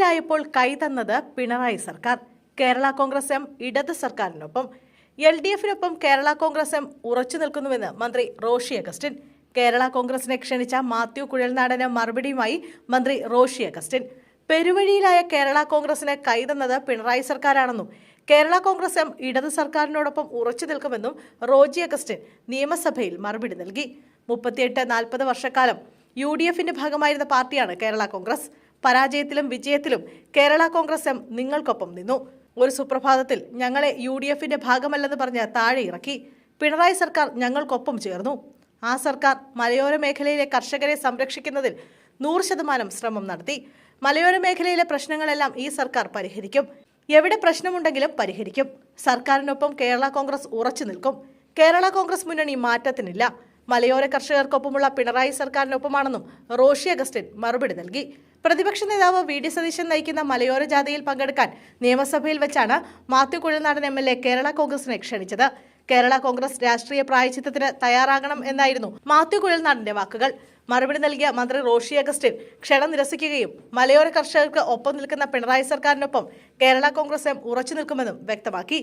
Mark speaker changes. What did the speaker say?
Speaker 1: പെരുവഴിയിലായപ്പോൾ കൈതന്നത് പിണറായി സർക്കാർ. കേരള കോൺഗ്രസ് എം ഇടത് സർക്കാരിനൊപ്പം. LDFിനൊപ്പം കേരള കോൺഗ്രസ് എം ഉറച്ചു നിൽക്കുന്നുവെന്ന് മന്ത്രി റോഷി അഗസ്റ്റിൻ. കേരള കോൺഗ്രസിനെ ക്ഷണിച്ച മാത്യു കുഴൽനാടന് മറുപടിയുമായി മന്ത്രി റോഷി അഗസ്റ്റിൻ. പെരുവഴിയിലായ കേരള കോൺഗ്രസിന് കൈതന്നത് പിണറായി സർക്കാരാണെന്നും കേരള കോൺഗ്രസ് എം ഇടത് സർക്കാരിനോടൊപ്പം ഉറച്ചു നിൽക്കുമെന്നും റോജി അഗസ്റ്റിൻ നിയമസഭയിൽ മറുപടി നൽകി. 38-40 വർഷക്കാലം UDFിന്റെ ഭാഗമായിരുന്ന പാർട്ടിയാണ് കേരള കോൺഗ്രസ്. പരാജയത്തിലും വിജയത്തിലും കേരള കോൺഗ്രസ് എം നിങ്ങൾക്കൊപ്പം നിന്നു. ഒരു സുപ്രഭാതത്തിൽ ഞങ്ങളെ UDFിന്റെ ഭാഗമല്ലെന്ന് പറഞ്ഞ് താഴെ ഇറക്കി. പിണറായി സർക്കാർ ഞങ്ങൾക്കൊപ്പം ചേർന്നു. ആ സർക്കാർ മലയോര മേഖലയിലെ കർഷകരെ സംരക്ഷിക്കുന്നതിൽ 100% ശ്രമം നടത്തി. മലയോര മേഖലയിലെ പ്രശ്നങ്ങളെല്ലാം ഈ സർക്കാർ പരിഹരിക്കും. എവിടെ പ്രശ്നമുണ്ടെങ്കിലും പരിഹരിക്കും. സർക്കാരിനൊപ്പം കേരള കോൺഗ്രസ് ഉറച്ചു നിൽക്കും. കേരള കോൺഗ്രസ് മുന്നണി മാറ്റത്തിനില്ല. മലയോര കർഷകർക്കൊപ്പമുള്ള പിണറായി സർക്കാരിനൊപ്പമാണെന്നും റോഷി അഗസ്റ്റിൻ മറുപടി നൽകി. പ്രതിപക്ഷ നേതാവ് VD സതീശൻ നയിക്കുന്ന മലയോര ജാഥയിൽ പങ്കെടുക്കാൻ നിയമസഭയിൽ വെച്ചാണ് മാത്യു കുഴൽനാടൻ MLA കേരള കോൺഗ്രസിനെ ക്ഷണിച്ചത്. കേരള കോൺഗ്രസ് രാഷ്ട്രീയ പ്രായശ്ചിത്തത്തിന് തയ്യാറാകണം എന്നായിരുന്നു മാത്യു കുഴൽനാടന്റെ വാക്കുകൾ. മറുപടി നൽകിയ മന്ത്രി റോഷി അഗസ്റ്റിൻ ക്ഷണം നിരസിക്കുകയും മലയോര കർഷകർക്ക് ഒപ്പം നിൽക്കുന്ന പിണറായി സർക്കാരിനൊപ്പം കേരള കോൺഗ്രസ് എം ഉറച്ചു നിൽക്കുമെന്നും വ്യക്തമാക്കി.